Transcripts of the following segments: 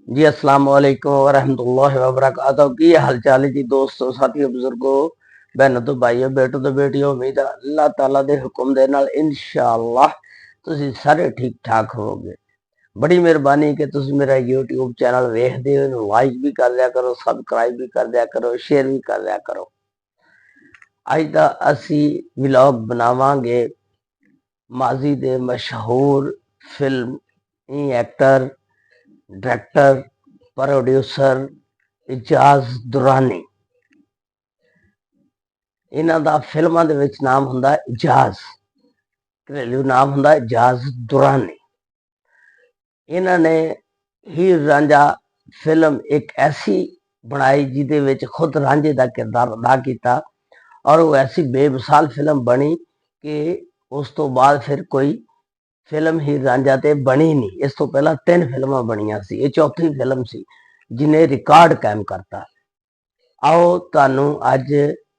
जी अस्सलाम वालेकुम वरहमतुल्लाहि वबरकातुहू। की हाल चाल है जी दोस्तों, साथियों, बुजुर्गों, बहनों तो भाइयों, बेटों तो बेटियों। उम्मीद है अल्लाह ताला दे हुक्म दे नाल इंशाअल्लाह तुसी सारे ठीक ठाक होवोगे। बड़ी मेहरबानी कि तुसी मेरा यूट्यूब चैनल वेखदे हो, इहनूं लाइक भी कर दिया करो, सबसक्राइब भी कर दिया करो, शेयर भी कर दिया करो। अज दा असी व्लॉग बनावांगे माजी दे मशहूर film actor, director, producer Ijaz Durrani. इन्हां दा फिल्मां दे विच नाम हुंदा इजाज, घरेलू नाम हुंदा इजाज दुरानी। इन्हां ने हीर रांझा फिल्म एक ऐसी बनाई जिहदे विच खुद रांझे दा किरदार अदा किया और वो ऐसी बेमिसाल फिल्म बनी कि उस तो बाद फिर कोई फिल्म हीर रांझा ते बनी नहीं। इस तो पहला 3 फिल्मां बनियां सी, ये चौथी फिल्म सी जिन्हें रिकॉर्ड कायम करता। आओ तुहानू अज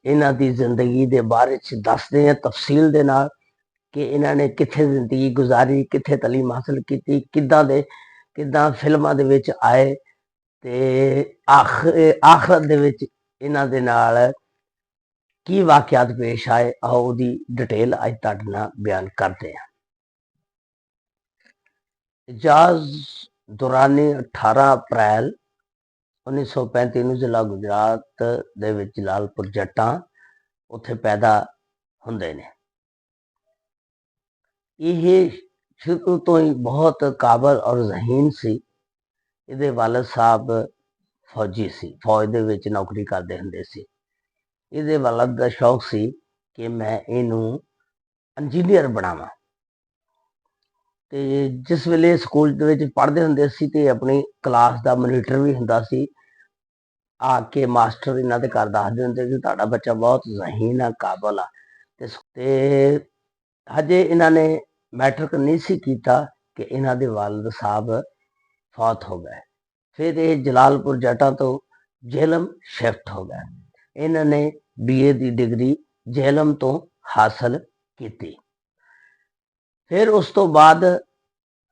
इन्हां दी जिंदगी दे बारे च दसदे हैं तफसील दे नाल कि इन्हां ने कित्थे जिंदगी गुजारी, कित्थे तालीम हासिल की, किद्दां फिल्मां दे विच आए ते आखरत दे विच इन्हां दे नाल की वाकियात पेश आए। आओ उहदी डिटेल अज तुहाडे नाल बयान करदे हैं। इजाज दुरानी 18 अप्रैल 1935 ਨੂੰ ਜ਼ਿਲ੍ਹਾ ਗੁਜਰਾਤ ਦੇ ਵਿੱਚ ਜਲਾਲਪੁਰ ਜੱਟਾਂ ਉੱਥੇ ਪੈਦਾ ਹੁੰਦੇ ਨੇ। ਇਹ ਸ਼ੁਰੂ ਤੋਂ ਹੀ ਬਹੁਤ ਕਾਬਲ ਔਰ ਜ਼ਹੀਨ ਸੀ। ਇਹਦੇ ਵਾਲਦ ਸਾਹਿਬ ਫੌਜੀ ਸੀ, ਫੌਜ ਦੇ ਵਿੱਚ ਨੌਕਰੀ ਕਰਦੇ ਹੁੰਦੇ ਸੀ। ਇਹਦੇ ਵਾਲਦ ਦਾ ਸ਼ੌਕ ਸੀ ਕਿ ਮੈਂ ਇਹਨੂੰ ਇੰਜੀਨੀਅਰ ਬਣਾਵਾਂ। ਤੇ ਜਿਸ ਵੇਲੇ ਸਕੂਲ ਦੇ ਵਿੱਚ ਪੜ੍ਹਦੇ ਹੁੰਦੇ ਸੀ ਤੇ ਆਪਣੀ ਕਲਾਸ ਦਾ ਮੋਨੀਟਰ ਵੀ ਹੁੰਦਾ ਸੀ। ਆ ਕੇ ਮਾਸਟਰ ਇਹਨਾਂ ਦੇ ਘਰ ਦੱਸਦੇ ਹੁੰਦੇ ਕਿ ਤੁਹਾਡਾ ਬੱਚਾ ਬਹੁਤ ਜ਼ਹੀਨ ਆ, ਕਾਬਲ ਆ। ਤੇ ਹਜੇ ਇਹਨਾਂ ਨੇ ਮੈਟ੍ਰਿਕ ਨਹੀਂ ਸੀ ਕੀਤਾ ਕਿ ਇਹਨਾਂ ਦੇ ਵਾਲਦ ਸਾਹਿਬ ਫੌਤ ਹੋ ਗਏ। ਫਿਰ ਇਹ ਜਲਾਲਪੁਰ ਜੱਟਾਂ ਤੋਂ ਜੇਹਲਮ ਸ਼ਿਫਟ ਹੋ ਗਏ। ਇਹਨਾਂ ਨੇ BA ਦੀ ਡਿਗਰੀ ਜੇਹਲਮ ਤੋਂ ਹਾਸਲ ਕੀਤੀ। ਫਿਰ ਉਸ ਤੋਂ ਬਾਅਦ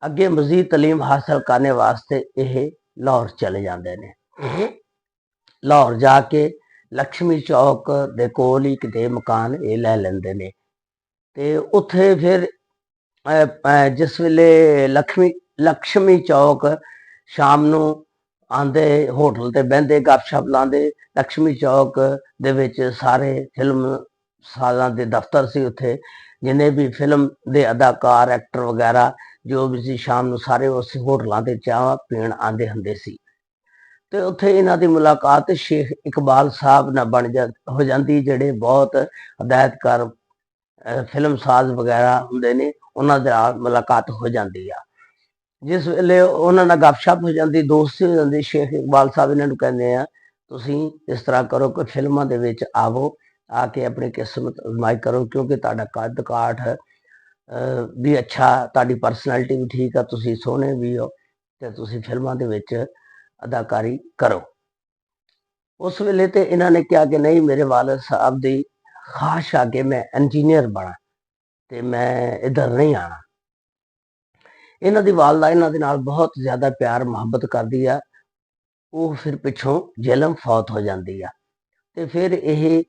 ਅੱਗੇ ਮਜ਼ੀਦ ਤਾਲੀਮ ਹਾਸਲ ਕਰਨ ਵਾਸਤੇ ਇਹ ਲਾਹੌਰ ਚਲੇ ਜਾਂਦੇ ਨੇ। ਲਾਹੌਰ ਜਾ ਕੇ ਲక్ష్ਮੀ ਚੌਕ ਦੇ ਕੋਲ ਹੀ ਕਿਤੇ ਮਕਾਨ ਇਹ ਲੈ ਲੈਂਦੇ ਨੇ ਤੇ ਉੱਥੇ ਫਿਰ ਜਿਸ ਵੇਲੇ ਲక్ష్ਮੀ ਚੌਕ ਸ਼ਾਮ ਨੂੰ ਆਂਦੇ, ਹੋਟਲ ਤੇ ਬਹਿੰਦੇ, ਗੱਪਸ਼ਪ ਲਾਉਂਦੇ। ਲక్ష్ਮੀ ਚੌਕ ਦੇ ਵਿੱਚ ਸਾਰੇ ਫਿਲਮ ਸਾਜ਼ਾਂ ਦੇ ਦਫ਼ਤਰ ਸੀ। ਉੱਥੇ ਜਿੰਨੇ ਵੀ ਫਿਲਮ ਦੇ ਅਦਾਕਾਰ, ਐਕਟਰ ਵਗੈਰਾ ਜੋ ਵੀ ਸੀ, ਸ਼ਾਮ ਨੂੰ ਸਾਰੇ ਉਸ ਹੋਟਲਾਂ ਤੇ ਚਾਹ ਪੀਣ ਆਉਂਦੇ ਹੁੰਦੇ ਸੀ। ਤੇ ਉੱਥੇ ਇਹਨਾਂ ਦੀ ਮੁਲਾਕਾਤ ਸ਼ੇਖ ਇਕਬਾਲ ਸਾਹਿਬ ਨਾਲ ਹੋ ਜਾਂਦੀ, ਜਿਹੜੇ ਬਹੁਤ ਹਦਾਇਤਕਾਰ ਫਿਲਮ ਸਾਜ਼ ਵਗੈਰਾ ਹੁੰਦੇ ਨੇ, ਉਹਨਾਂ ਦੇ ਨਾਲ ਮੁਲਾਕਾਤ ਹੋ ਜਾਂਦੀ ਆ। ਜਿਸ ਵੇਲੇ ਉਹਨਾਂ ਨਾਲ ਗੱਪਸ਼ਪ ਹੋ ਜਾਂਦੀ, ਦੋਸਤੀ ਹੋ ਜਾਂਦੀ, ਸ਼ੇਖ ਇਕਬਾਲ ਸਾਹਿਬ ਇਹਨਾਂ ਨੂੰ ਕਹਿੰਦੇ ਆ ਤੁਸੀਂ ਇਸ ਤਰ੍ਹਾਂ ਕਰੋ ਕਿ ਫਿਲਮਾਂ ਦੇ ਵਿੱਚ ਆਵੋ, ਆ ਕੇ ਆਪਣੀ ਕਿਸਮਤ ਅਜ਼ਮਾਈ ਕਰੋ, ਕਿਉਂਕਿ ਤੁਹਾਡਾ ਕੱਦ ਕਾਠ ਵੀ ਅੱਛਾ, ਤੁਹਾਡੀ ਪਰਸਨੈਲਿਟੀ ਵੀ ਠੀਕ ਆ, ਤੁਸੀਂ ਸੋਹਣੇ ਵੀ ਹੋ ਤੇ ਤੁਸੀਂ ਫਿਲਮਾਂ ਦੇ ਵਿੱਚ ਅਦਾਕਾਰੀ ਕਰੋ। ਉਸ ਵੇਲੇ ਤੇ ਇਹਨਾਂ ਨੇ ਕਿਹਾ ਕਿ ਨਹੀਂ, ਮੇਰੇ ਵਾਲਦ ਸਾਹਿਬ ਦੀ ਖਾਸ਼ ਆ ਕਿ ਮੈਂ ਇੰਜੀਨੀਅਰ ਬਣਾ ਤੇ ਮੈਂ ਇੱਧਰ ਨਹੀਂ ਆਣਾ। ਇਹਨਾਂ ਦੀ ਵਾਲਦਾ ਇਹਨਾਂ ਦੇ ਨਾਲ ਬਹੁਤ ਜ਼ਿਆਦਾ ਪਿਆਰ ਮੁਹੱਬਤ ਕਰਦੀ ਆ। ਉਹ ਫਿਰ ਪਿੱਛੋਂ ਜੇਹਲਮ ਫੌਤ ਹੋ ਜਾਂਦੀ ਆ ਤੇ ਫਿਰ ਇਹ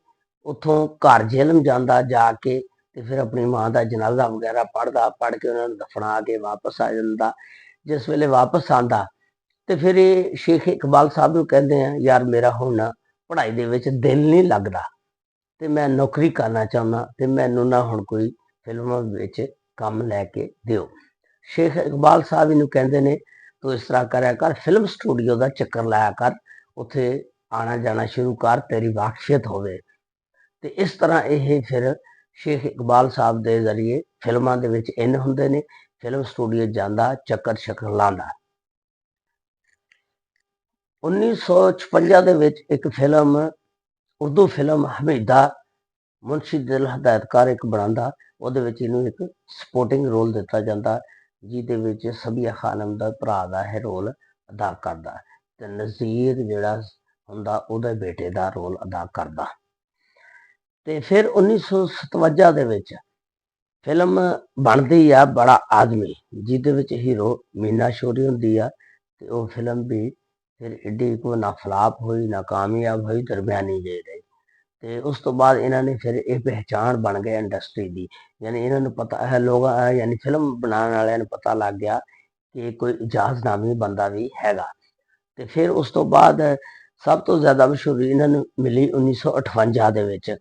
ਉੱਥੋਂ ਘਰ ਜੇਹਲਮ ਜਾਂਦਾ, ਜਾ ਕੇ ਤੇ ਫਿਰ ਆਪਣੀ ਮਾਂ ਦਾ ਜਨਾਜ਼ਾ ਵਗੈਰਾ ਪੜ੍ਹ ਕੇ ਉਹਨਾਂ ਨੂੰ ਦਫਨਾ ਕੇ ਵਾਪਸ ਆ ਜਾਂਦਾ। ਜਿਸ ਵੇਲੇ ਵਾਪਸ ਆਂਦਾ ਤੇ ਫਿਰ ਇਹ ਸ਼ੇਖ ਇਕਬਾਲ ਸਾਹਿਬ ਨੂੰ ਕਹਿੰਦੇ ਆ, ਯਾਰ ਮੇਰਾ ਹੁਣ ਪੜ੍ਹਾਈ ਦੇ ਵਿੱਚ ਦਿਲ ਨਹੀਂ ਲੱਗਦਾ ਤੇ ਮੈਂ ਨੌਕਰੀ ਕਰਨਾ ਚਾਹੁੰਦਾ ਤੇ ਮੈਨੂੰ ਨਾ ਹੁਣ ਕੋਈ ਫਿਲਮਾਂ ਵਿੱਚ ਕੰਮ ਲੈ ਕੇ ਦਿਓ। ਸ਼ੇਖ ਇਕਬਾਲ ਸਾਹਿਬ ਇਹਨੂੰ ਕਹਿੰਦੇ ਨੇ, ਤੂੰ ਇਸ ਤਰ੍ਹਾਂ ਕਰਿਆ ਕਰ, ਫਿਲਮ ਸਟੂਡੀਓ ਦਾ ਚੱਕਰ ਲਾਇਆ ਕਰ, ਉੱਥੇ ਆਣਾ ਜਾਣਾ ਸ਼ੁਰੂ ਕਰ, ਤੇਰੀ ਵਾਕਫੀਅਤ ਹੋਵੇ। ਤੇ ਇਸ ਤਰ੍ਹਾਂ ਇਹ ਫਿਰ ਸ਼ੇਖ ਇਕਬਾਲ ਸਾਹਿਬ ਦੇ ਜ਼ਰੀਏ ਫਿਲਮਾਂ ਦੇ ਵਿੱਚ ਇਨ ਹੁੰਦੇ ਨੇ। ਫਿਲਮ ਸਟੂਡੀਓ ਜਾਂਦਾ, ਚੱਕਰ ਲਾਉਂਦਾ। 1956 ਦੇ ਵਿੱਚ ਇੱਕ ਫਿਲਮ, ਉਰਦੂ ਫਿਲਮ ਹਮੀਦਾ, ਮੁਨਸ਼ੀ ਦਿਲ ਹਦਾਇਤਕਾਰ ਇੱਕ ਬਣਾਉਂਦਾ। ਉਹਦੇ ਵਿੱਚ ਇਹਨੂੰ ਇੱਕ ਸਪੋਰਟਿੰਗ ਰੋਲ ਦਿੱਤਾ ਜਾਂਦਾ, ਜਿਹਦੇ ਵਿੱਚ ਸਬੀਆ ਖਾਨਮ ਦਾ ਭਰਾ ਦਾ ਇਹ ਰੋਲ ਅਦਾ ਕਰਦਾ ਤੇ ਨਜ਼ੀਰ ਜਿਹੜਾ ਹੁੰਦਾ ਉਹਦੇ ਬੇਟੇ ਦਾ ਰੋਲ ਅਦਾ ਕਰਦਾ। ਤੇ ਫਿਰ 1957 ਦੇ ਵਿੱਚ ਫਿਲਮ ਬਣਦੀ ਆ ਬੜਾ ਆਦਮੀ, ਜਿਹਦੇ ਵਿੱਚ ਹੀਰੋ ਮੀਨਾ ਸ਼ੋਰੀ ਹੁੰਦੀ ਆ ਤੇ ਉਹ ਫਿਲਮ ਵੀ ਫਿਰ ਏਡੀ ਕੋ ਨਾ ਫਲਾਪ ਹੋਈ ਨਾ ਕਾਮਯਾਬ ਹੋਈ, ਦਰਮਿਆਨੀ ਜਿਹੀ ਰਹੀ। ਤੇ ਉਸ ਤੋਂ ਬਾਅਦ ਇਹਨਾਂ ਨੇ ਫਿਰ ਇਹ ਪਹਿਚਾਣ ਬਣ ਗਈ ਇੰਡਸਟਰੀ ਦੀ, ਯਾਨੀ ਇਹਨਾਂ ਨੂੰ ਪਤਾ ਹੈ, ਲੋਕਾਂ ਯਾਨੀ ਫਿਲਮ ਬਣਾਉਣ ਵਾਲਿਆਂ ਨੂੰ ਪਤਾ ਲੱਗ ਗਿਆ ਕਿ ਕੋਈ ਇਜਾਜ਼ ਨਾਮੀ ਬੰਦਾ ਵੀ ਹੈਗਾ। ਤੇ ਫਿਰ ਉਸ ਤੋਂ ਬਾਅਦ ਸਭ ਤੋਂ ਜ਼ਿਆਦਾ ਮਸ਼ਹੂਰੀ ਇਹਨਾਂ ਨੂੰ ਮਿਲੀ 1958 ਦੇ ਵਿੱਚ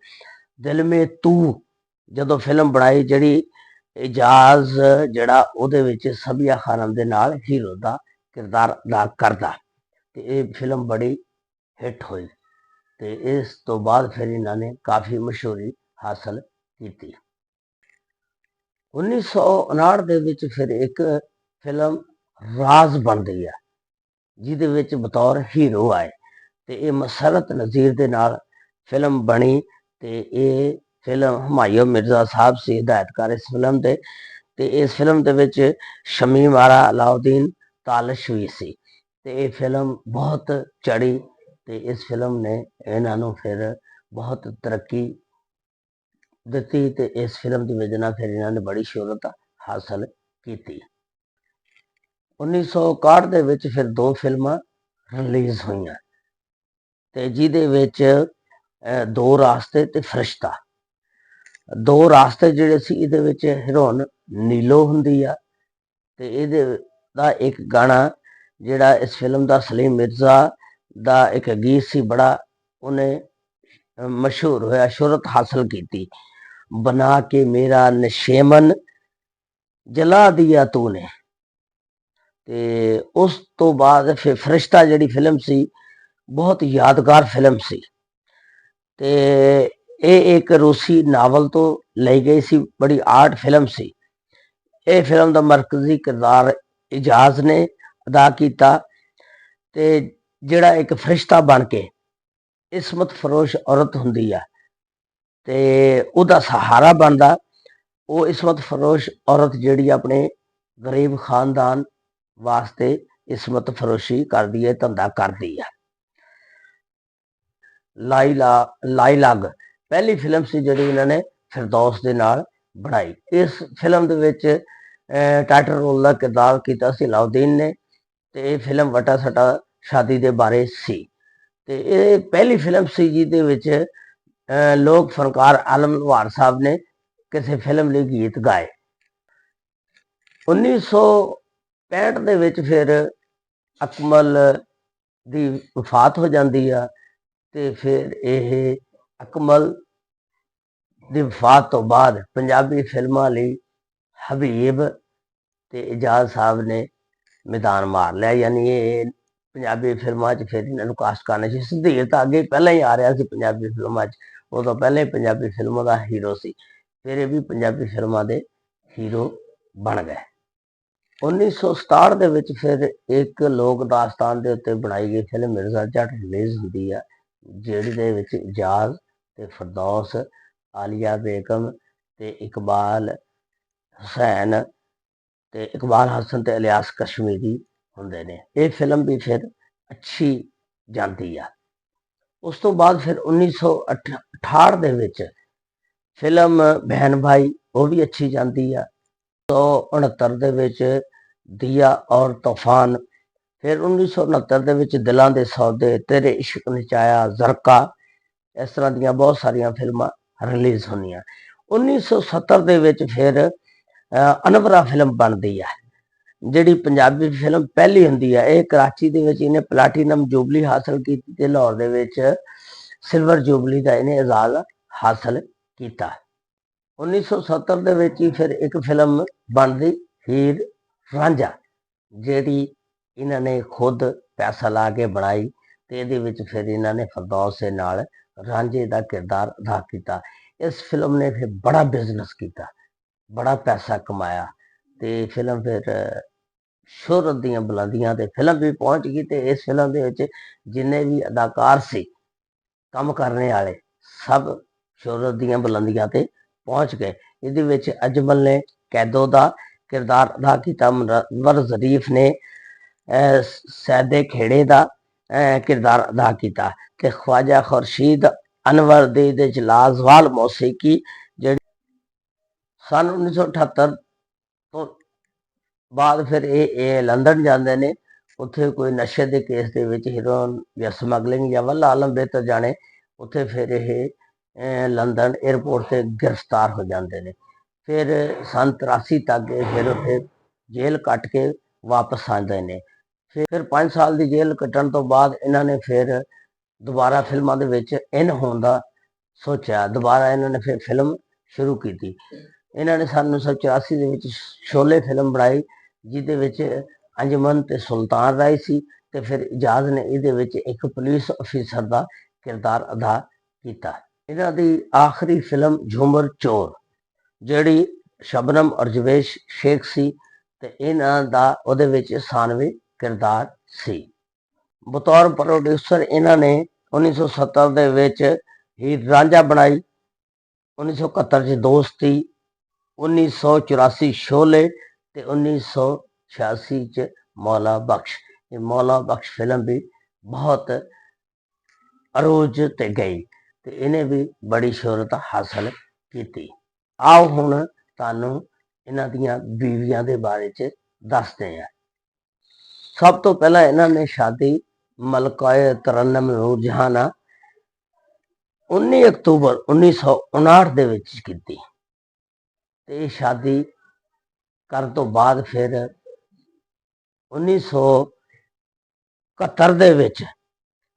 ਦਿਲ ਮੇ ਤੂ, ਜਦੋਂ ਫਿਲਮ ਬਣਾਈ, ਜਿਹੜੀ ਇਜਾਜ਼ ਜਿਹੜਾ ਉਹਦੇ ਵਿੱਚ ਸਬੀਆ ਖਾਨਮ ਦੇ ਨਾਲ ਹੀਰੋ ਦਾ ਕਿਰਦਾਰ ਅਦਾ ਕਰਦਾ, ਤੇ ਇਹ ਫਿਲਮ ਬੜੀ ਹਿੱਟ ਹੋਈ। ਤੇ ਇਸ ਤੋਂ ਬਾਅਦ ਫਿਰ ਇਹਨਾਂ ਨੇ ਕਾਫੀ ਮਸ਼ਹੂਰੀ ਹਾਸਲ ਕੀਤੀ। 1959 ਦੇ ਵਿੱਚ ਫਿਰ ਇੱਕ ਫਿਲਮ ਰਾਜ਼ ਬਣਦੀ ਹੈ, ਜਿਹਦੇ ਵਿੱਚ ਬਤੌਰ ਹੀਰੋ ਆਏ, ਤੇ ਇਹ ਮਸਰਤ ਨਜ਼ੀਰ ਦੇ ਨਾਲ ਫਿਲਮ ਬਣੀ। ਤੇ ਇਹ ਫਿਲਮ ਹੁਮਾਯੂੰ ਮਿਰਜ਼ਾ ਸਾਹਿਬ ਸੀ ਹਦਾਇਤਕਾਰ ਇਸ ਫਿਲਮ ਦੇ, ਤੇ ਇਸ ਫਿਲਮ ਦੇ ਵਿੱਚ ਸ਼ਮੀਮ ਆਰਾ, ਅਲਾਉਦੀਨ ਤਾਲਿਸ਼ ਵੀ ਸੀ। ਤੇ ਇਹ ਫਿਲਮ ਬਹੁਤ ਚੜੀ, ਤੇ ਇਸ ਫਿਲਮ ਨੇ ਇਹਨਾਂ ਨੂੰ ਫਿਰ ਬਹੁਤ ਤਰੱਕੀ ਦਿੱਤੀ, ਤੇ ਇਸ ਫਿਲਮ ਦੀ ਵਜ੍ਹਾ ਨਾਲ ਫਿਰ ਇਹਨਾਂ ਨੇ ਬੜੀ ਸ਼ੋਹਰਤ ਹਾਸਲ ਕੀਤੀ। 1961 ਦੇ ਵਿੱਚ ਫਿਰ 2 ਫਿਲਮਾਂ ਰਿਲੀਜ਼ ਹੋਈਆਂ, ਤੇ ਜਿਹਦੇ ਵਿੱਚ 2 ਰਾਸਤੇ ਤੇ ਫਰਿਸ਼ਤਾ। 2 ਰਾਸਤੇ ਜਿਹੜੇ ਸੀ, ਇਹਦੇ ਵਿੱਚ ਹੀਰੋਇਨ ਨੀਲੋ ਹੁੰਦੀ ਆ, ਤੇ ਇਹਦੇ ਦਾ ਇੱਕ ਗਾਣਾ ਜਿਹੜਾ ਇਸ ਫਿਲਮ ਦਾ ਸਲੀਮ ਮਿਰਜ਼ਾ ਦਾ ਇੱਕ ਗੀਤ ਸੀ, ਬੜਾ ਉਹਨੇ ਮਸ਼ਹੂਰ ਹੋਇਆ, ਸ਼ੋਹਰਤ ਹਾਸਲ ਕੀਤੀ, ਬਣਾ ਕੇ ਮੇਰਾ ਨਸ਼ੇਮਨ ਜਲਾ ਦਿਆ ਤੂਨੇ। ਤੇ ਉਸ ਤੋਂ ਬਾਅਦ ਫਿਰ ਫਰਿਸ਼ਤਾ ਜਿਹੜੀ ਫਿਲਮ ਸੀ, ਬਹੁਤ ਯਾਦਗਾਰ ਫਿਲਮ ਸੀ, ਤੇ ਇਹ ਇੱਕ ਰੂਸੀ ਨਾਵਲ ਤੋਂ ਲਈ ਗਈ ਸੀ, ਬੜੀ ਆਰਟ ਫਿਲਮ ਸੀ। ਇਹ ਫਿਲਮ ਦਾ ਮਰਕਜ਼ੀ ਕਿਰਦਾਰ ਇਜਾਜ਼ ਨੇ ਅਦਾ ਕੀਤਾ, ਤੇ ਜਿਹੜਾ ਇੱਕ ਫਰਿਸ਼ਤਾ ਬਣ ਕੇ ਇਸਮਤ ਫਰੋਸ਼ ਔਰਤ ਹੁੰਦੀ ਆ, ਤੇ ਉਹਦਾ ਸਹਾਰਾ ਬਣਦਾ। ਉਹ ਇਸਮਤ ਫਰੋਸ਼ ਔਰਤ ਜਿਹੜੀ ਆਪਣੇ ਗਰੀਬ ਖਾਨਦਾਨ ਵਾਸਤੇ ਇਸਮਤ ਫਰੋਸ਼ੀ ਕਰਦੀ ਹੈ, ਧੰਦਾ ਕਰਦੀ ਹੈ। ਲਾਈਲਗ ਪਹਿਲੀ ਫਿਲਮ ਸੀ ਜਿਹੜੀ ਇਹਨਾਂ ਨੇ ਫਿਰਦੌਸ ਦੇ ਨਾਲ ਬਣਾਈ। ਇਸ ਫਿਲਮ ਦੇ ਵਿੱਚ ਟਾਈਟਲ ਰੋਲ ਦਾ ਕਿਰਦਾਰ ਕੀਤਾ ਸੀ ਅਲਾਉਦੀਨ ਨੇ, ਤੇ ਇਹ ਫਿਲਮ ਵਟਾ ਸਟਾ ਸ਼ਾਦੀ ਦੇ ਬਾਰੇ ਸੀ। ਤੇ ਇਹ ਪਹਿਲੀ ਫਿਲਮ ਸੀ ਜਿਹਦੇ ਵਿੱਚ ਲੋਕ ਫਨਕਾਰ ਆਲਮ ਲੋਹਾਰ ਸਾਹਿਬ ਨੇ ਕਿਸੇ ਫਿਲਮ ਲਈ ਗੀਤ ਗਾਏ। 1965 ਦੇ ਵਿੱਚ ਫਿਰ ਅਕਮਲ ਦੀ ਵਫਾਤ ਹੋ ਜਾਂਦੀ ਆ, ਤੇ ਫਿਰ ਇਹ ਅਕਮਲ ਦੀ ਵਫਾਤ ਤੋਂ ਬਾਅਦ ਪੰਜਾਬੀ ਫਿਲਮਾਂ ਲਈ ਹਬੀਬ ਤੇ ਇਜਾਜ਼ ਸਾਹਿਬ ਨੇ ਮੈਦਾਨ ਮਾਰ ਲਿਆ, ਯਾਨੀ ਇਹ ਪੰਜਾਬੀ ਫਿਲਮਾਂ 'ਚ ਫਿਰ ਇਹਨਾਂ ਨੂੰ ਕਾਸਟ ਕਰਨਾ ਸੀ। ਸੁਧੀਰ ਤਾਂ ਅੱਗੇ ਪਹਿਲਾਂ ਹੀ ਆ ਰਿਹਾ ਸੀ ਪੰਜਾਬੀ ਫਿਲਮਾਂ 'ਚ, ਉਹ ਤਾਂ ਪਹਿਲਾਂ ਹੀ ਪੰਜਾਬੀ ਫਿਲਮਾਂ ਦਾ ਹੀਰੋ ਸੀ, ਫਿਰ ਇਹ ਵੀ ਪੰਜਾਬੀ ਫਿਲਮਾਂ ਦੇ ਹੀਰੋ ਬਣ ਗਏ। 1967 ਦੇ ਵਿੱਚ ਫਿਰ ਇੱਕ ਲੋਕ ਦਾਸਤਾਨ ਦੇ ਉੱਤੇ ਬਣਾਈ ਗਈ ਫਿਲਮ ਮਿਰਜ਼ਾ ਜੱਟ ਰਿਲੀਜ਼ ਹੁੰਦੀ ਆ, ਜਿਹੜੀ ਦੇ ਵਿੱਚ ਇਜਾਜ਼ ਤੇ ਫਿਰਦੌਸ, ਆਲੀਆ ਬੇਗਮ ਤੇ ਇਕਬਾਲ ਹੁਸੈਨ ਤੇ ਇਕਬਾਲ ਹਸਨ ਤੇ ਇਲਿਆਸ ਕਸ਼ਮੀਰੀ ਹੁੰਦੇ ਨੇ। ਇਹ ਫਿਲਮ ਵੀ ਫਿਰ ਅੱਛੀ ਜਾਂਦੀ ਆ। ਉਸ ਤੋਂ ਬਾਅਦ ਫਿਰ 1968 ਦੇ ਵਿੱਚ ਫਿਲਮ ਬਹਿਨ ਭਾਈ, ਉਹ ਵੀ ਅੱਛੀ ਜਾਂਦੀ ਆ। 1969 ਦੇ ਵਿੱਚ ਦੀਆ ਔਰ ਤੂਫਾਨ, ਫਿਰ 1969 ਦੇ ਵਿੱਚ ਦਿਲਾਂ ਦੇ ਸੌਦੇ, ਤੇਰੇ ਇਸ਼ਕ ਨਚਾਇਆ, ਜ਼ਰਕਾ, ਇਸ ਤਰ੍ਹਾਂ ਦੀਆਂ ਬਹੁਤ ਸਾਰੀਆਂ ਫਿਲਮਾਂ ਰਿਲੀਜ਼ ਹੋਈਆਂ। 1970 ਦੇ ਵਿੱਚ ਫਿਰ ਅਨਵਰਾ ਫਿਲਮ ਬਣਦੀ ਹੈ, ਜਿਹੜੀ ਪੰਜਾਬੀ ਫਿਲਮ ਪਹਿਲੀ ਹੁੰਦੀ ਹੈ। ਇਹ ਕਰਾਚੀ ਦੇ ਵਿੱਚ ਇਹਨੇ ਪਲਾਟੀਨਮ ਜੂਬਲੀ ਹਾਸਲ ਕੀਤੀ, ਤੇ ਲਾਹੌਰ ਦੇ ਵਿੱਚ ਸਿਲਵਰ ਜੂਬਲੀ ਦਾ ਇਹਨੇ ਇਜ਼ਾਜ਼ ਹਾਸਲ ਕੀਤਾ। 1970 ਦੇ ਵਿੱਚ ਹੀ ਫਿਰ ਇੱਕ ਫਿਲਮ ਬਣਦੀ ਹੀਰ ਰਾਂਝਾ, ਜਿਹੜੀ ਇਹਨਾਂ ਨੇ ਖੁਦ ਪੈਸਾ ਲਾ ਕੇ ਬਣਾਈ, ਤੇ ਇਹਦੇ ਵਿੱਚ ਫਿਰ ਇਹਨਾਂ ਨੇ ਫਿਰਦੌਸ ਦੇ ਨਾਲ ਰਾਂਝੇ ਦਾ ਕਿਰਦਾਰ ਅਦਾ ਕੀਤਾ। ਇਸ ਫਿਲਮ ਨੇ ਫਿਰ ਬੜਾ ਬਿਜ਼ਨਸ ਕੀਤਾ, ਬੜਾ ਪੈਸਾ ਕਮਾਇਆ, ਤੇ ਫਿਲਮ ਫਿਰ ਸ਼ੋਹਰਤ ਦੀਆਂ ਬੁਲੰਦੀਆਂ ਤੇ ਫਿਲਮ ਵੀ ਪਹੁੰਚ ਗਈ। ਤੇ ਇਸ ਫਿਲਮ ਦੇ ਵਿੱਚ ਜਿੰਨੇ ਵੀ ਅਦਾਕਾਰ ਸੀ, ਕੰਮ ਕਰਨੇ ਵਾਲੇ, ਸਭ ਸ਼ੋਹਰਤ ਦੀਆਂ ਬੁਲੰਦੀਆਂ ਤੇ ਪਹੁੰਚ ਗਏ। ਇਹਦੇ ਵਿੱਚ ਅਜਮਲ ਨੇ ਕੈਦੋ ਦਾ ਕਿਰਦਾਰ ਅਦਾ ਕੀਤਾ, ਮੁਨੱਵਰ ਜ਼ਰੀਫ ਨੇ ਸੈਦੇ ਖੇੜੇ ਦਾ ਕਿਰਦਾਰ ਅਦਾ ਕੀਤਾ, ਤੇ ਖਵਾਜਾ ਖੁਰਸ਼ੀਦ ਅਨਵਰ ਦੇ ਇਹਦੇ ਵਿੱਚ ਲਾਜ਼ਵਾਲ ਮੌਸੀਕੀ, ਜਿਹੜੀ ਸਨ 1978 ਤੋਂ ਬਾਅਦ ਫਿਰ ਇਹ ਲੰਦਨ ਜਾਂਦੇ ਨੇ। ਉੱਥੇ ਕੋਈ ਨਸ਼ੇ ਦੇ ਕੇਸ ਦੇ ਵਿੱਚ ਹੀਰੋਇਨ ਜਾਂ ਸਮਗਲਿੰਗ ਜਾਂ ਵੱਲਾ ਆਲਮ ਬਿਹਤਰ ਜਾਣੇ, ਉੱਥੇ ਫਿਰ ਇਹ ਲੰਡਨ 에ਅਰਪੋਰਟ ਤੇ ਗ੍ਰਿਫਤਾਰ ਹੋ ਜਾਂਦੇ ਨੇ। ਫਿਰ ਸੰਨ 83 ਤੱਕ ਫਿਰ ਉੱਥੇ ਜੇਲ੍ਹ ਕੱਟ ਕੇ ਵਾਪਸ ਆਉਂਦੇ ਨੇ। ਫਿਰ 5 ਸਾਲ ਦੀ ਜੇਲ੍ਹ ਕੱਟਣ ਤੋਂ ਬਾਅਦ ਇਹਨਾਂ ਨੇ ਫਿਰ ਦੁਬਾਰਾ ਫਿਲਮਾਂ ਦੇ ਵਿੱਚ ਇਨ ਹੋਣ ਦਾ ਸੋਚਿਆ। ਦੁਬਾਰਾ ਇਹਨਾਂ ਨੇ ਫਿਰ ਫਿਲਮ ਸ਼ੁਰੂ ਕੀਤੀ। ਇਹਨਾਂ ਨੇ ਸੰਨ 1984 ਦੇ ਵਿੱਚ ਸ਼ੋਲੇ ਫਿਲਮ ਬਣਾਈ, ਜਿਹਦੇ ਵਿੱਚ ਅੰਜਮਨ ਤੇ ਸੁਲਤਾਨ ਰਾਏ ਸੀ, ਤੇ ਫਿਰ ਇਜਾਜ਼ ਨੇ ਇਹਦੇ ਵਿੱਚ ਇੱਕ ਪੁਲਿਸ ਅਫੀਸਰ ਦਾ ਕਿਰਦਾਰ ਅਦਾ ਕੀਤਾ। ਇਹਨਾਂ ਦੀ ਆਖਰੀ ਫਿਲਮ ਝੂਮਰ ਚੋਰ, ਜਿਹੜੀ ਸ਼ਬਨਮ ਔਰ ਜਵੇਸ਼ ਸ਼ੇਖ ਸੀ, ਤੇ ਇਹਨਾਂ ਦਾ ਉਹਦੇ ਵਿੱਚ ਸਾਨਵੀ ਕਿਰਦਾਰ ਸੀ। ਬਤੌਰ ਪ੍ਰੋਡਿਊਸਰ ਇਹਨਾਂ ਨੇ 1970 ਦੇ ਵਿੱਚ ਹੀਰ ਰਾਂਝਾ ਬਣਾਈ, 1971 ਚ ਦੋਸਤੀ, 1984 ਸ਼ੋਲੇ ਤੇ 1986 ਚ ਮੌਲਾ ਬਖਸ਼। ਇਹ ਮੌਲਾ ਬਖਸ਼ ਫਿਲਮ ਵੀ ਬਹੁਤ ਅਰੋਜ ਤੇ ਗਈ ਤੇ ਇਹਨੇ ਵੀ ਬੜੀ ਸ਼ੋਹਰਤ ਹਾਸਲ ਕੀਤੀ। ਆਓ ਹੁਣ ਤੁਹਾਨੂੰ ਇਹਨਾਂ ਦੀਆਂ ਬੀਵੀਆਂ ਦੇ ਬਾਰੇ ਚ ਦੱਸਦੇ ਹਾਂ। ਸਭ ਤੋਂ ਪਹਿਲਾਂ ਇਹਨਾਂ ਨੇ ਸ਼ਾਦੀ ਮਲਕਾਏ ਤਰਨਮ ਨੂਰ ਜਹਾਂ ਨਾਲ 19 ਅਕਤੂਬਰ 1959 ਦੇ ਵਿੱਚ ਕੀਤੀ, ਤੇ ਇਹ ਸ਼ਾਦੀ ਕਰਨ ਤੋਂ ਬਾਅਦ ਫਿਰ 1971 ਦੇ ਵਿੱਚ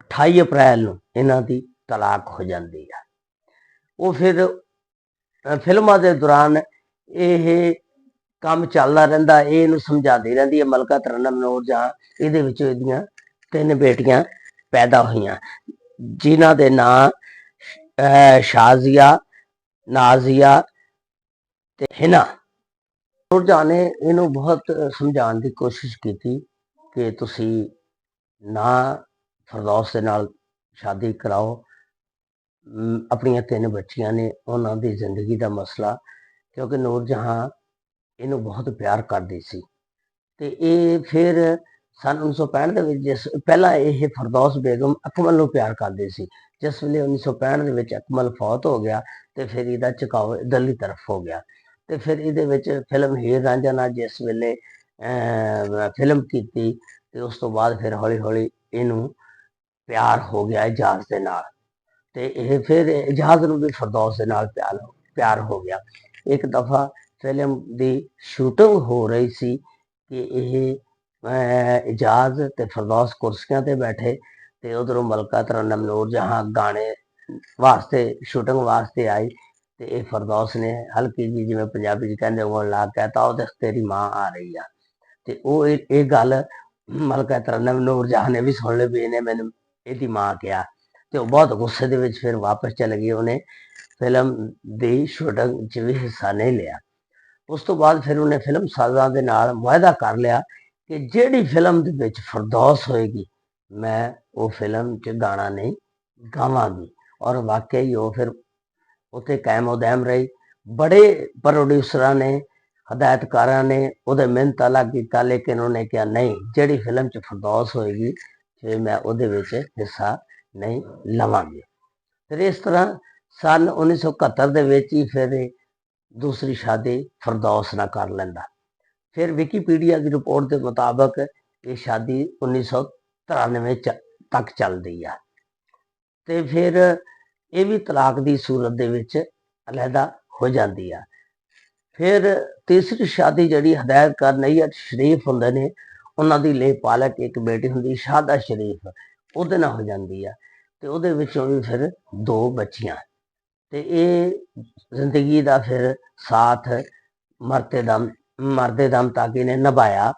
28 ਅਪ੍ਰੈਲ ਨੂੰ ਇਹਨਾਂ ਦੀ ਤਲਾਕ ਹੋ ਜਾਂਦੀ ਹੈ। ਉਹ ਫਿਰ ਫਿਲਮਾਂ ਦੇ ਦੌਰਾਨ ਇਹ ਕੰਮ ਚੱਲਦਾ ਰਹਿੰਦਾ, ਇਹ ਇਹਨੂੰ ਸਮਝਾਉਂਦੀ ਰਹਿੰਦੀ ਹੈ ਮਲਕਾ ਤਰਨਮ ਨੂਰ ਜਹਾਂ। ਇਹਦੇ ਵਿੱਚੋਂ ਇਹਦੀਆਂ 3 ਬੇਟੀਆਂ ਪੈਦਾ ਹੋਈਆਂ, ਜਿਨ੍ਹਾਂ ਦੇ ਨਾਂ ਸ਼ਾਜ਼ੀਆ, ਨਾਜ਼ੀਆ ਤੇ ਹਿਨਾ। ਨੂਰ ਜਹਾਂ ਨੇ ਇਹਨੂੰ ਬਹੁਤ ਸਮਝਾਉਣ ਦੀ ਕੋਸ਼ਿਸ਼ ਕੀਤੀ ਕਿ ਤੁਸੀਂ ਨਾ ਫਿਰਦੌਸ ਦੇ ਨਾਲ ਸ਼ਾਦੀ ਕਰਾਓ, ਆਪਣੀਆਂ 3 ਬੱਚੀਆਂ ਨੇ, ਉਹਨਾਂ ਦੀ ਜ਼ਿੰਦਗੀ ਦਾ ਮਸਲਾ, ਕਿਉਂਕਿ ਨੂਰ ਜਹਾਂ ਇਹਨੂੰ ਬਹੁਤ ਪਿਆਰ ਕਰਦੀ ਸੀ। ਤੇ ਇਹ ਫਿਰ ਸੰਨ 1965 ਦੇ ਵਿੱਚ ਪਹਿਲਾਂ ਇਹ ਫਿਰਦੌਸ ਬੇਗਮ ਅਕਮਲ ਨੂੰ ਪਿਆਰ ਕਰਦੀ ਸੀ। ਜਿਸ ਵੇਲੇ 1965 ਦੇ ਵਿੱਚ ਅਕਮਲ ਫੌਤ ਹੋ ਗਿਆ ਤੇ ਫਿਰ ਇਹਦਾ ਝੁਕਾਓ ਇੱਧਰਲੀ ਤਰਫ ਹੋ ਗਿਆ। ਤੇ ਫਿਰ ਇਹਦੇ ਵਿੱਚ ਫਿਲਮ ਹੀਰ ਰਾਂਝਾ ਨਾਲ ਜਿਸ ਵੇਲੇ ਫਿਲਮ ਕੀਤੀ, ਤੇ ਉਸ ਤੋਂ ਬਾਅਦ ਫਿਰ ਹੌਲੀ ਹੌਲੀ ਇਹਨੂੰ ਪਿਆਰ ਹੋ ਗਿਆ ਇਜਾਜ਼ ਦੇ ਨਾਲ, ਤੇ ਇਹ ਫਿਰ ਇਜਾਜ਼ ਨੂੰ ਵੀ ਫਿਰਦੌਸ ਦੇ ਨਾਲ ਪਿਆਰ ਹੋ ਗਿਆ। ਇੱਕ ਦਫਾ ਫਿਲਮ ਦੀ ਸ਼ੂਟਿੰਗ ਹੋ ਰਹੀ ਸੀ ਕਿ ਇਹ ਇਜਾਜ਼ ਤੇ ਫਿਰਦੌਸ ਕੁਰਸੀਆਂ ਤੇ ਬੈਠੇ, ਤੇ ਉਧਰੋਂ ਮਲਕਾ ਤਰਨਮ ਨੂਰ ਜਹਾਂ ਗਾਣੇ ਵਾਸਤੇ ਸ਼ੂਟਿੰਗ ਵਾਸਤੇ ਆਈ, ਤੇ ਇਹ ਫਿਰਦੌਸ ਨੇ ਹਲਕੀ ਜੀ, ਜਿਵੇਂ ਪੰਜਾਬੀ ਚ ਕਹਿੰਦੇ ਉਂਗਲ ਲਾ ਕੇ ਕਹਤਾ, ਉਹ ਦੇਖ ਤੇਰੀ ਮਾਂ ਆ ਰਹੀ ਆ। ਤੇ ਉਹ ਇਹ ਗੱਲ ਮਲਕਾ ਤਰਨਮ ਨੂਰ ਜਹਾਂ ਨੇ ਵੀ ਸੁਣ ਲਈ ਵੀ ਇਹਨੇ ਮੈਨੂੰ ਇਹਦੀ ਮਾਂ ਕਿਹਾ, ਤੇ ਉਹ ਬਹੁਤ ਗੁੱਸੇ ਦੇ ਵਿੱਚ ਫਿਰ ਵਾਪਸ ਚਲੇ ਗਈ। ਉਹਨੇ ਫਿਲਮ ਦੀ ਸ਼ੂਟਿੰਗ 'ਚ ਵੀ ਹਿੱਸਾ ਨਹੀਂ ਲਿਆ। ਉਸ ਤੋਂ ਬਾਅਦ ਫਿਰ ਉਹਨੇ ਫਿਲਮ ਸਾਜ਼ਾਂ ਦੇ ਨਾਲ ਮੁਆਹਦਾ ਕਰ ਲਿਆ ਕਿ ਜਿਹੜੀ ਫਿਲਮ ਦੇ ਵਿੱਚ ਫਿਰਦੌਸ ਹੋਏਗੀ, ਮੈਂ ਉਹ ਫਿਲਮ 'ਚ ਗਾਣਾ ਨਹੀਂ ਗਾਵਾਂਗੀ। ਔਰ ਵਾਕਿਆ ਹੀ ਉਹ ਫਿਰ ਉੱਥੇ ਕਾਇਮ ਉਦੈਮ ਰਹੀ। ਬੜੇ ਪ੍ਰੋਡਿਊਸਰਾਂ ਨੇ, ਹਦਾਇਤਕਾਰਾਂ ਨੇ ਉਹਦੇ ਮਿਹਨਤਾਲਾ ਕੀਤਾ, ਲੇਕਿਨ ਉਹਨੇ ਕਿਹਾ ਨਹੀਂ, ਜਿਹੜੀ ਫਿਲਮ 'ਚ ਫਿਰਦੌਸ ਹੋਏਗੀ ਫਿਰ ਮੈਂ ਉਹਦੇ ਵਿੱਚ ਹਿੱਸਾ ਨਹੀਂ ਲਵਾਂਗੇ। ਫਿਰ ਇਸ ਤਰ੍ਹਾਂ ਸੰਨ 1971 ਦੇ ਵਿੱਚ ਹੀ ਫਿਰ ਦੂਸਰੀ ਸ਼ਾਦੀ ਫਿਰਦੌਸ ਨਾਲ ਕਰ ਲੈਂਦਾ। ਫਿਰ ਵਿਕੀਪੀਡੀਆ ਦੀ ਰਿਪੋਰਟ ਦੇ ਮੁਤਾਬਕ ਇਹ ਸ਼ਾਦੀ 1993 ਤੱਕ ਚੱਲਦੀ ਆ, ਤੇ ਫਿਰ ਇਹ ਵੀ ਤਲਾਕ ਦੀ ਸੂਰਤ ਦੇ ਵਿੱਚ ਅਲੱਗਾ ਹੋ ਜਾਂਦੀ ਆ। ਫਿਰ ਤੀਸਰੀ ਸ਼ਾਦੀ ਜਿਹੜੀ ਹਦਾਇਤਕਾਰ ਨਈਅਤ ਸ਼ਰੀਫ ਹੁੰਦੇ ਨੇ, ਉਹਨਾਂ ਦੀ ਲੇਪਾਲਕ ਇੱਕ ਬੇਟੀ ਹੁੰਦੀ ਸ਼ਾਦਾ ਸ਼ਰੀਫ, ਉਹਦੇ ਨਾਲ ਹੋ ਜਾਂਦੀ ਆ, ਤੇ ਉਹਦੇ ਵਿੱਚੋਂ ਵੀ ਫਿਰ 2 ਬੱਚੀਆਂ। ਤੇ ਇਹ ਜ਼ਿੰਦਗੀ ਦਾ ਫਿਰ ਸਾਥ ਮਰਦੇ ਦਮ ਤੱਕ ਇਹਨੇ ਨਿਭਾਇਆ।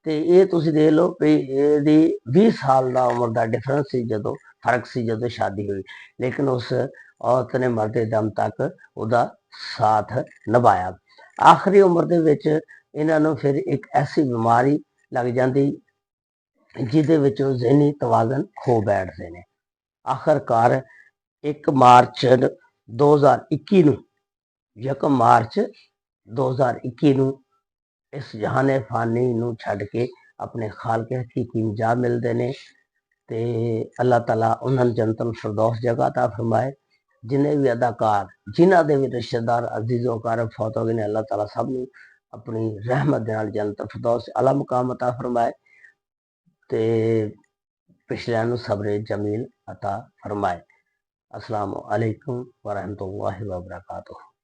ਤੇ ਇਹ ਤੁਸੀਂ ਦੇਖ ਲਓ ਵੀ ਇਹਦੀ 20 ਸਾਲ ਦਾ ਉਮਰ ਦਾ ਡਿਫਰੈਂਸ ਸੀ, ਜਦੋਂ ਫਰਕ ਸੀ ਜਦੋਂ ਸ਼ਾਦੀ ਹੋਈ, ਲੇਕਿਨ ਉਸ ਔਰਤ ਨੇ ਮਰਦੇ ਦਮ ਤੱਕ ਉਹਦਾ ਸਾਥ ਨਿਭਾਇਆ। ਆਖਰੀ ਉਮਰ ਦੇ ਵਿੱਚ ਇਹਨਾਂ ਨੂੰ ਫਿਰ ਇੱਕ ਐਸੀ ਬਿਮਾਰੀ ਲੱਗ ਜਾਂਦੀ ਜਿਹਦੇ ਵਿੱਚ ਉਹ ਜ਼ਿਹਨੀ ਤਵਾਜ਼ਨ ਖੋ ਬੈਠਦੇ ਨੇ। ਆਖਰਕਾਰ 1 ਮਾਰਚ 2021 ਨੂੰ, 1 ਮਾਰਚ 2021 ਨੂੰ ਇਸ ਜਹਾਨੇ ਫਾਨੀ ਨੂੰ ਛੱਡ ਕੇ ਆਪਣੇ ਖਾਲਕ ਹਕੀਕੀ ਨੂੰ ਜਾ ਮਿਲਦੇ ਨੇ। ਤੇ ਅੱਲਾਹ ਤਾਲਾ ਉਹਨਾਂ ਨੂੰ ਜੰਨਤੁਲ ਫਿਰਦੌਸ ਜਗ੍ਹਾ ਅਤਾ ਫਰਮਾਏ। ਜਿੰਨੇ ਵੀ ਅਦਾਕਾਰ, ਜਿਨ੍ਹਾਂ ਦੇ ਵੀ ਰਿਸ਼ਤੇਦਾਰ ਅਜ਼ੀਜ਼ੋ ਅਕਾਰਬ ਫੌਤ ਹੋ ਗਏ ਨੇ, ਅੱਲਾਹ ਤਾਲਾ ਸਭ ਨੂੰ ਆਪਣੀ ਰਹਿਮਤ ਦੇ ਨਾਲ ਜੰਨਤੁਲ ਫਿਰਦੌਸ ਆਲਾ ਮੁਕਾਮ ਅਤਾ ਫਰਮਾਏ। ਤੇ ਪਿਛਲਿਆਂ ਨੂੰ ਸਬਰੇ ਜਮੀਲ ਅਤਾ ਫਰਮਾਏ। अस्सलाम वालेकुम वरहमतुल्लाहि वबरकातुहू।